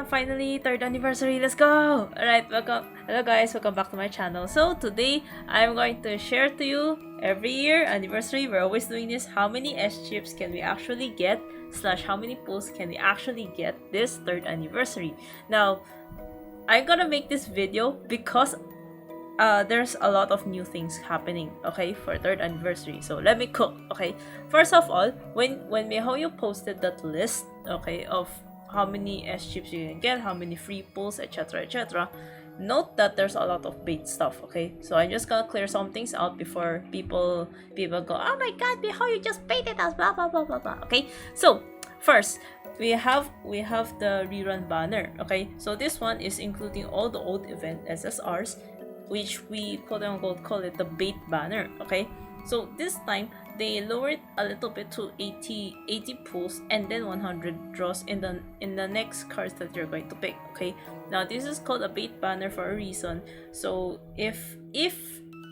finally, 3rd anniversary, let's go! Alright, hello guys, welcome back to my channel. So today, I'm going to share to you, every year, anniversary, we're always doing this, how many S-chips can we actually get, / how many pulls can we actually get this 3rd anniversary. Now, I'm gonna make this video because there's a lot of new things happening, okay, for 3rd anniversary. So let me cook, okay. First of all, when MiHoYo posted that list, okay, of how many S-chips you can get, how many free pulls, etc, etc, note that there's a lot of bait stuff, okay. So I'm just gonna clear some things out before people go, oh my god, MiHoYo just baited us, blah blah blah blah blah. Okay, so first we have the rerun banner, okay. So this one is including all the old event SSRs, which we quote-unquote call it the bait banner, okay. So this time they lowered a little bit to 80 pulls and then 100 draws in the next cards that you're going to pick, okay. Now this is called a bait banner for a reason. So if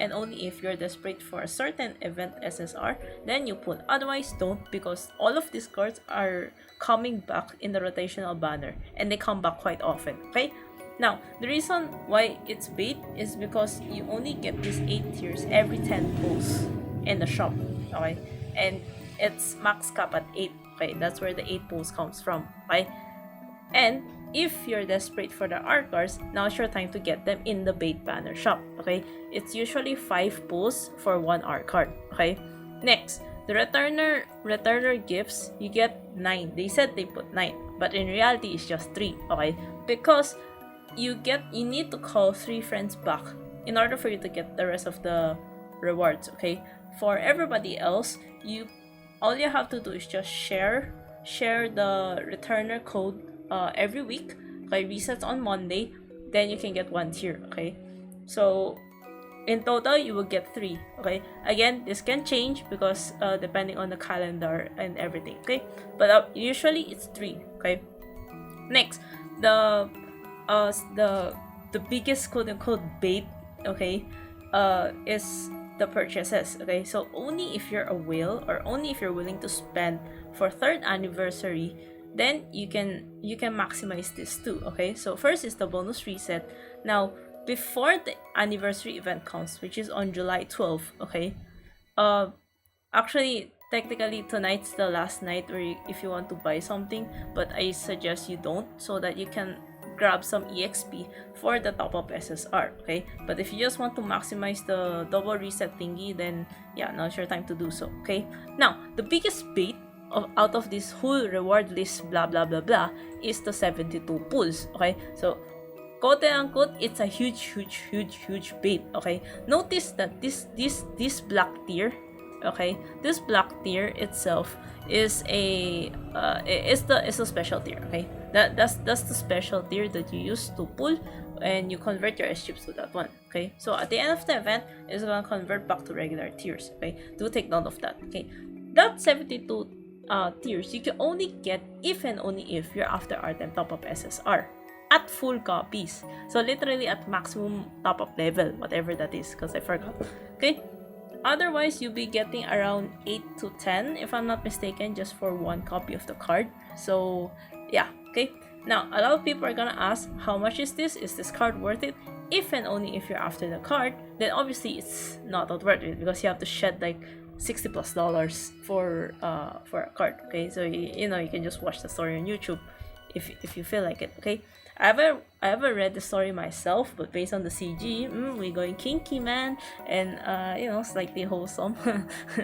and only if you're desperate for a certain event SSR, then you pull. Otherwise, don't, because all of these cards are coming back in the rotational banner and they come back quite often, okay. Now, the reason why it's bait is because you only get these 8 tiers every 10 pulls in the shop, okay? And it's max cap at 8, okay? That's where the 8 pulls comes from, okay? And if you're desperate for the art cards, now's your time to get them in the bait banner shop, okay? It's usually 5 pulls for 1 art card, okay? Next, the returner gifts, you get 9. They said they put 9, but in reality it's just 3, okay? Because you need to call 3 friends back in order for you to get the rest of the rewards, okay. For everybody else, all you have to do is just share the returner code every week, okay. Resets on Monday, then you can get 1 tier, okay. So in total you will get 3, okay. Again, this can change because depending on the calendar and everything, okay, but usually it's 3, okay. Next, the biggest quote-unquote bait, okay, is the purchases, okay. So only if you're a whale or only if you're willing to spend for 3rd anniversary, then you can maximize this too, okay. So first is the bonus reset. Now before the anniversary event comes, which is on July 12th, okay, actually technically tonight's the last night where if you want to buy something, but I suggest you don't, so that you can grab some EXP for the top up SSR, okay. But if you just want to maximize the double reset thingy, then yeah, now's your time to do so, okay. Now the biggest bait out of this whole reward list blah blah blah blah is the 72 pulls, okay. So quote unquote, it's a huge bait, okay. Notice that this black tier, okay, this black tier itself is a special tier, okay. That's the special tier that you use to pull and you convert your S-chips to that one, okay. So at the end of the event, it's gonna convert back to regular tiers, okay. Do take note of that, okay. That 72 tiers you can only get if and only if you're after Artem top-up SSR at full copies. So literally at maximum top-up level, whatever that is, because I forgot, okay. Otherwise, you'll be getting around 8 to 10, if I'm not mistaken, just for 1 copy of the card. So yeah, okay. Now a lot of people are gonna ask, how much is this card worth it? If and only if you're after the card, then obviously it's not worth it, because you have to shed like $60+ for a card, okay. So you know, you can just watch the story on YouTube if you feel like it, okay. I haven't read the story myself, but based on the CG, we're going kinky, man, and you know, slightly wholesome,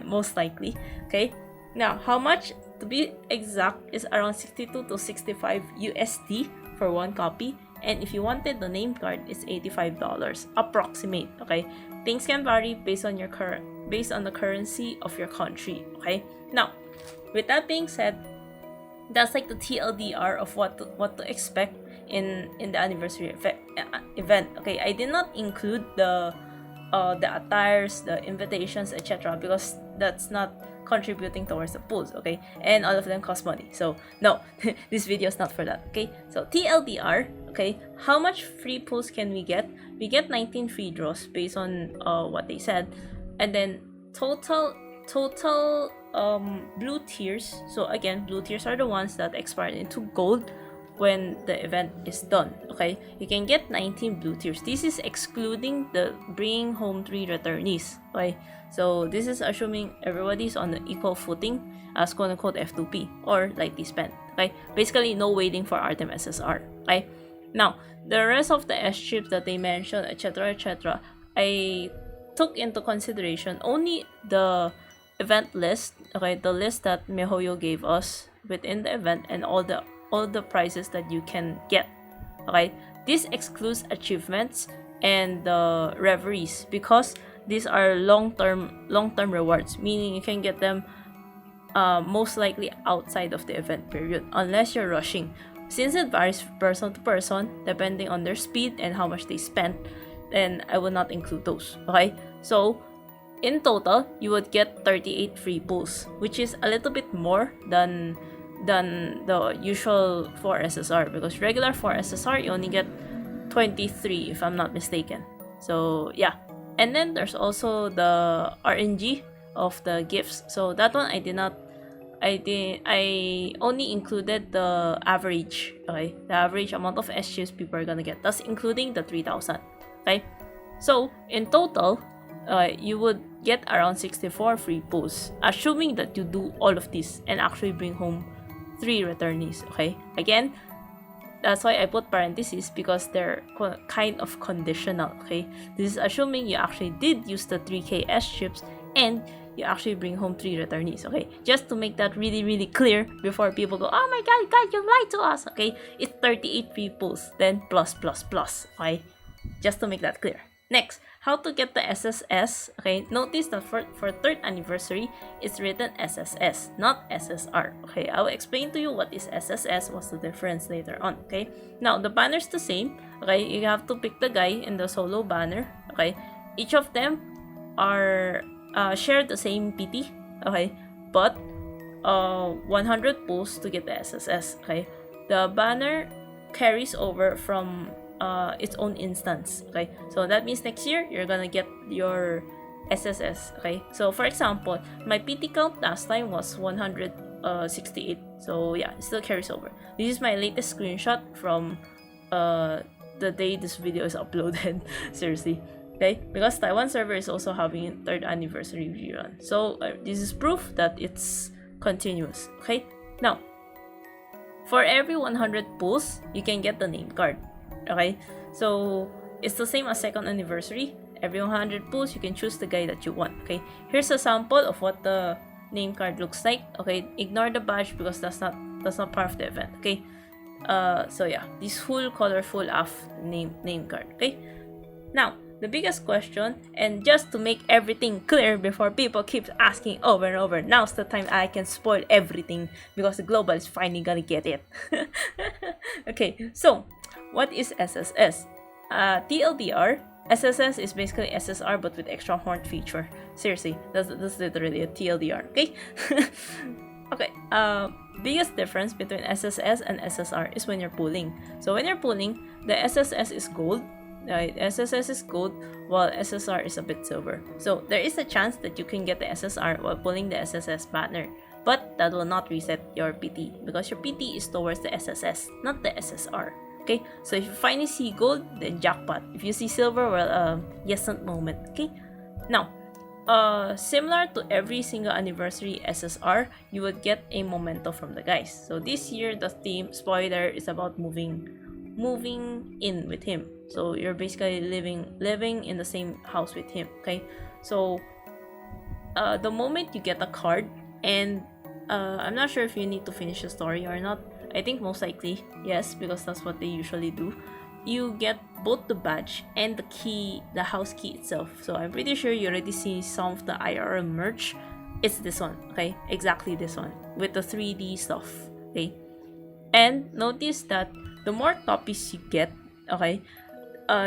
most likely, okay. Now, how much to be exact is around 62 to 65 USD for 1 copy, and if you wanted the name card, it's $85 approximate, okay. Things can vary based on the currency of your country, okay. Now, with that being said, that's like the TLDR of what to expect in the anniversary event, okay. I did not include the attires, the invitations, etc, because that's not contributing towards the pulls, okay, and all of them cost money, so no. This video is not for that, okay. So TLDR, okay, how much free pulls can we get? We get 19 free draws based on what they said, and then total blue tiers. So again, blue tiers are the ones that expire into gold when the event is done. Okay, you can get 19 blue tiers. This is excluding the bringing home 3 returnees. Okay, so this is assuming everybody's on an equal footing as quote-unquote F2P or lightly spent. Okay, basically no waiting for Artem SSR. Okay, now the rest of the S chips that they mentioned, etc., I took into consideration only the event list. Okay, the list that MiHoYo gave us within the event and all the prizes that you can get. Okay, this excludes achievements and the reveries because these are long-term rewards, meaning you can get them most likely outside of the event period unless you're rushing. Since it varies person to person depending on their speed and how much they spent, then I will not include those. Okay, so in total you would get 38 free pulls, which is a little bit more than the usual 4 SSR, because regular 4 SSR you only get 23 if I'm not mistaken. So yeah, and then there's also the RNG of the gifts. So that one I only included the average. Okay, the average amount of SGs people are gonna get. That's including the 3,000. Okay, so in total, you would get around 64 free pulls, assuming that you do all of this and actually bring home 3 returnees. Okay, again, that's why I put parentheses because they're kind of conditional. Okay, this is assuming you actually did use the 3K S chips and you actually bring home 3 returnees. Okay, just to make that really clear before people go, oh my god, you lied to us. Okay, it's 38 free pulls, then plus. Okay, just to make that clear. Next, how to get the SSS. Okay, notice that for 3rd anniversary, it's written SSS, not SSR. Okay, I will explain to you what is SSS, what's the difference later on. Okay, now the banner's the same. Okay, you have to pick the guy in the solo banner. Okay, each of them are share the same PT. Okay, but 100 pulls to get the SSS. Okay, the banner carries over from its own instance. Okay, so that means next year you're gonna get your SSS. Okay, so for example, my PT count last time was 168. So yeah, it still carries over. This is my latest screenshot from the day this video is uploaded. Seriously. Okay, because Taiwan server is also having a 3rd anniversary rerun. So this is proof that it's continuous. Okay, now for every 100 pulls, you can get the name card. Okay, so it's the same as 2nd anniversary. Every 100 pulls, you can choose the guy that you want. Okay, here's a sample of what the name card looks like. Okay, ignore the badge because that's not part of the event. Okay, so yeah, this full colorful name card. Okay, now the biggest question, and just to make everything clear before people keep asking over and over, now's the time I can spoil everything because the global is finally gonna get it. Okay, so what is SSS? TLDR, SSS is basically SSR but with extra horn feature. Seriously, that's literally a TLDR, okay? Okay, biggest difference between SSS and SSR is when you're pulling. So when you're pulling, the SSS is gold. Right, SSS is gold while SSR is a bit silver. So there is a chance that you can get the SSR while pulling the SSS banner, but that will not reset your PT because your PT is towards the SSS, not the SSR. Okay, so if you finally see gold, then jackpot. If you see silver, well, yesant moment. Okay, now similar to every single anniversary SSR, you would get a memento from the guys. So this year the theme, spoiler, is about moving in with him. So you're basically living in the same house with him. Okay, so the moment you get a card, and I'm not sure if you need to finish the story or not. I think most likely yes, because that's what they usually do. You get both the badge and the key, the house key itself. So I'm pretty sure you already see some of the IRL merch. It's this one. Okay, exactly this one with the 3D stuff. Okay, and notice that the more copies you get, okay,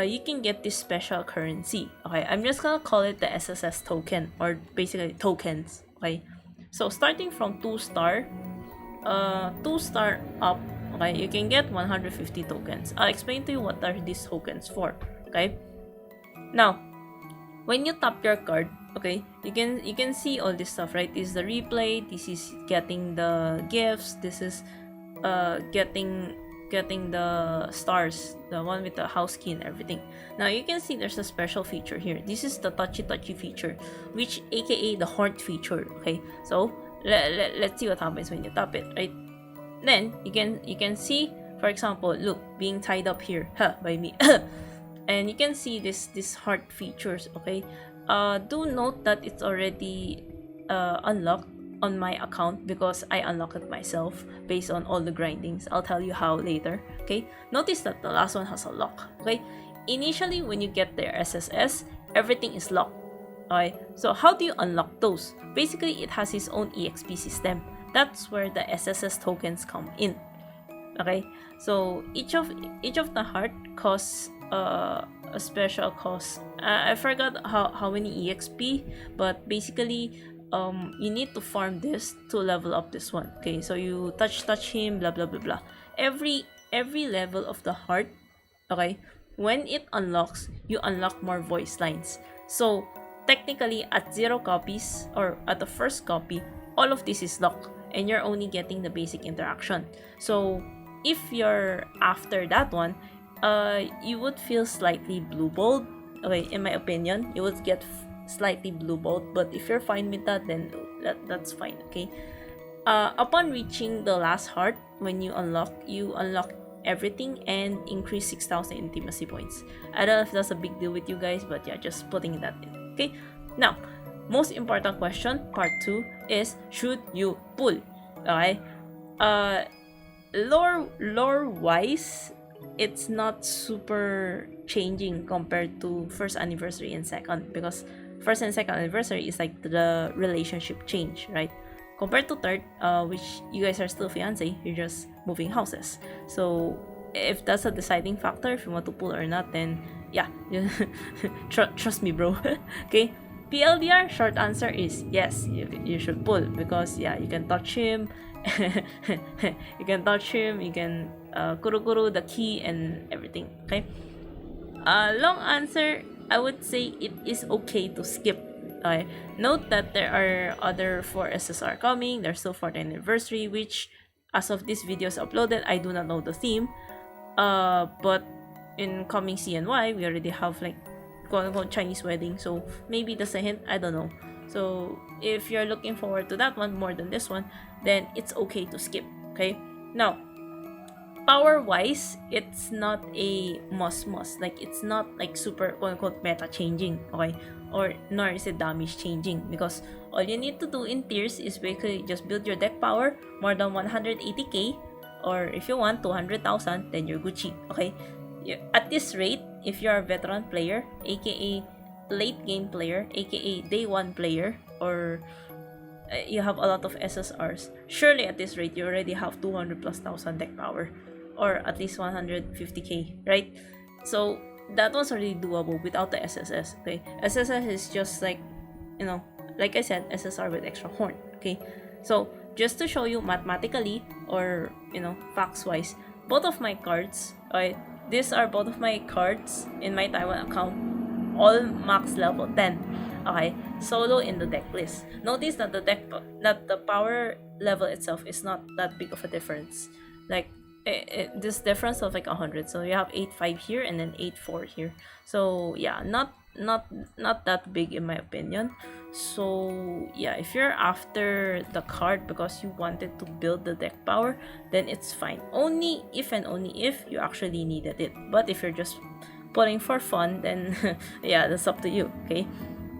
you can get this special currency. Okay, I'm just gonna call it the SSS token, or basically tokens. Okay, so starting from 2-star, 2-star up, okay, you can get 150 tokens. I'll explain to you what are these tokens for. Okay, now when you tap your card, okay, you can see all this stuff, right? This is the replay, this is getting the gifts, this is getting getting the stars, the one with the house key and everything. Now you can see there's a special feature here. This is the touchy feature, which aka the heart feature. Okay, so let's see what happens when you tap it, right? Then you can see, for example, look, being tied up here, by me. And you can see this heart features. Okay, do note that it's already unlocked on my account because I unlocked it myself based on all the grindings. I'll tell you how later. Okay, notice that the last one has a lock. Okay, initially when you get their SSS, everything is locked. Okay, so how do you unlock those? Basically, it has its own EXP system. That's where the SSS tokens come in. Okay, so each of the heart costs a special cost. I forgot how many EXP, but basically you need to farm this to level up this one. Okay, so you touch him, blah blah blah blah. Every level of the heart, okay, when it unlocks, you unlock more voice lines. So technically at 0 copies or at the first copy, all of this is locked and you're only getting the basic interaction. So if you're after that one, you would feel slightly blue balled. Okay, in my opinion, you would get slightly blue balled, but if you're fine with that, then that's fine. Okay, upon reaching the last heart, when you unlock everything and increase 6,000 intimacy points. I don't know if that's a big deal with you guys, but yeah, just putting that in. Okay, now most important question, part 2, is should you pull? Okay, lore wise, it's not super changing compared to first anniversary and second, because first and second anniversary is like the relationship change, right? Compared to third, which you guys are still fiancé, you're just moving houses. So if that's a deciding factor if you want to pull or not, then yeah, trust me, bro. Okay, PLDR, short answer is yes, you should pull, because yeah, you can touch him. You can touch him, you can kuru the key and everything. Okay, long answer, I would say it is okay to skip. Okay, note that there are other 4 SSR coming. There's still 4th anniversary, which as of this video is uploaded, I do not know the theme, but in coming CNY we already have like quote-unquote Chinese wedding, so maybe that's a hint, I don't know. So if you're looking forward to that one more than this one, then it's okay to skip. Okay, now power wise, it's not a must, like it's not like super quote-unquote meta changing. Okay, or nor is it damage changing, because all you need to do in tiers is basically just build your deck power more than 180k, or if you want 200,000, then you're Gucci. Okay, at this rate, if you're a veteran player, aka late game player, aka day 1 player, or you have a lot of SSRs, surely at this rate you already have 200,000+ deck power, or at least 150k, right? So that was already doable without the SSS. Okay, SSS is just like, you know, like I said, SSR with extra horn. Okay, so just to show you mathematically, or you know, facts wise, both of my cards, okay, these are both of my cards in my Taiwan account, all max level 10. Okay, solo in the deck list. Notice that the power level itself is not that big of a difference. Like this difference of like 100. So you have 8.5 here and then 8.4 here. So yeah, not that big in my opinion. So yeah, if you're after the card because you wanted to build the deck power, then it's fine. Only if and only if you actually needed it. But if you're just putting for fun, then yeah, that's up to you. Okay,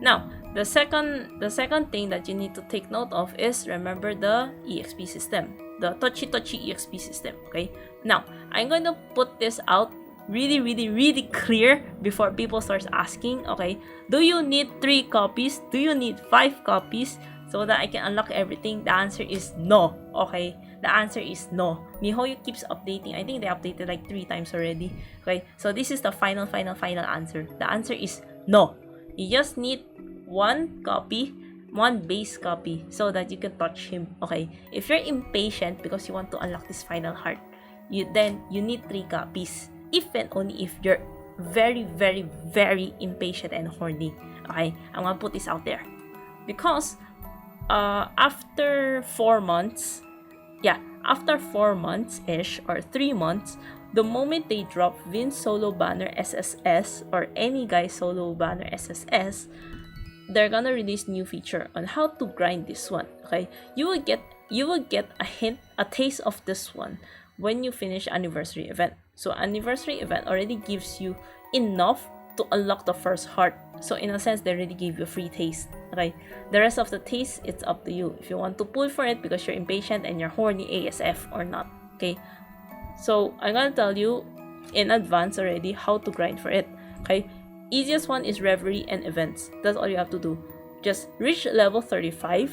now the second thing that you need to take note of is, remember the EXP system, the touchy EXP system. Okay, now I'm going to put this out really clear before people start asking. Okay, do you need 3 copies? Do you need 5 copies so that I can unlock everything? The answer is no. Okay, the answer is no. MiHoYo keeps updating. I think they updated like 3 times already. Okay, so this is the final answer. The answer is no. You just need 1 copy, 1 base copy, so that you can touch him. Okay, if you're impatient because you want to unlock this final heart, you need 3 copies, if and only if you're very impatient and horny. Okay, I'm gonna put this out there because after 4 months, yeah, after 4 months-ish or 3 months, the moment they drop Vince solo banner SSS or any guy solo banner SSS, they're gonna release new feature on how to grind this one. Okay, you will get a hint, a taste of this one when you finish anniversary event. So anniversary event already gives you enough to unlock the first heart. So in a sense, they already gave you a free taste. Okay, the rest of the taste, it's up to you if you want to pull for it because you're impatient and you're horny ASF or not. Okay, so I'm gonna tell you in advance already how to grind for it. Okay, easiest one is Reverie and events. That's all you have to do. Just reach level 35,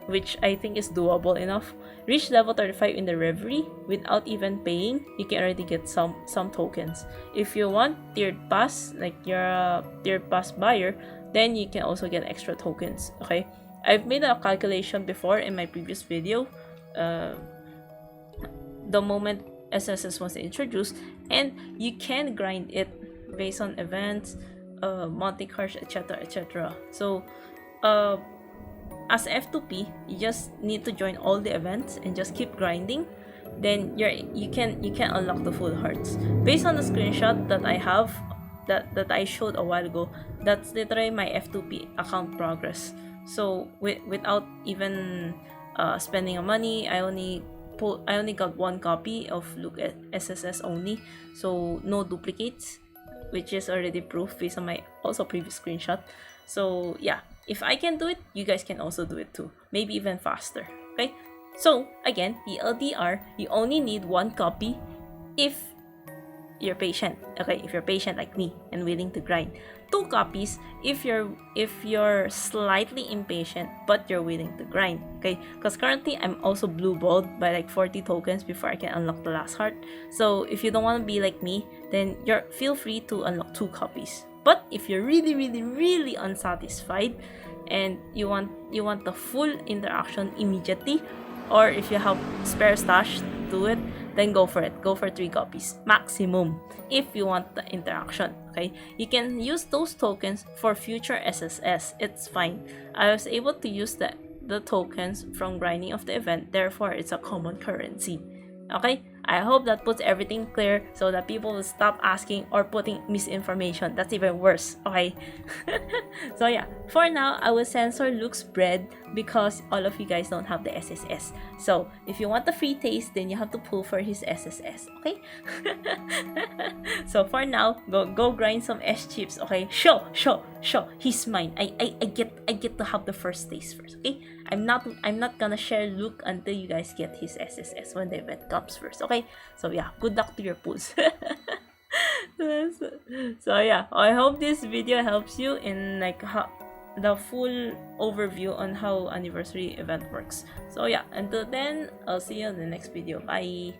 which I think is doable enough. Reach level 35 in the Reverie without even paying. You can already get some tokens. If you want tiered pass, like you're a tiered pass buyer, then you can also get extra tokens. Okay, I've made a calculation before in my previous video. The moment SSS was introduced, and you can grind it based on events, Monte cards, etc. So as F2P, you just need to join all the events and just keep grinding. Then you can unlock the full hearts. Based on the screenshot that I have, that I showed a while ago, that's literally my F2P account progress. So without even spending money, I only got 1 copy of Luke SSS only, so no duplicates, which is already proof based on my also previous screenshot. So yeah, if I can do it, you guys can also do it too, maybe even faster. Okay, so again, TLDR, you only need 1 copy if you're patient. Okay, if you're patient like me and willing to grind. 2 copies if you're slightly impatient but you're willing to grind. Okay, because currently I'm also blue balled by like 40 tokens before I can unlock the last heart. So if you don't want to be like me, then feel free to unlock 2 copies. But if you're really unsatisfied and you want the full interaction immediately, or if you have spare stash to do it, then go for it. Go for 3 copies maximum if you want the interaction. Okay, you can use those tokens for future SSS. It's fine. I was able to use the tokens from grinding of the event, therefore it's a common currency. Okay, I hope that puts everything clear so that people will stop asking or putting misinformation. That's even worse. Okay. So yeah, for now I will censor Luke's bread because all of you guys don't have the SSS. So if you want the free taste, then you have to pull for his SSS. Okay. So for now, go grind some S chips. Okay. Show. He's mine. I get to have the first taste first. Okay. I'm not gonna share Luke until you guys get his SSS when the event comes first. Okay. So yeah, good luck to your pulls. So yeah, I hope this video helps you in like the full overview on how anniversary event works. So yeah, until then, I'll see you in the next video. Bye.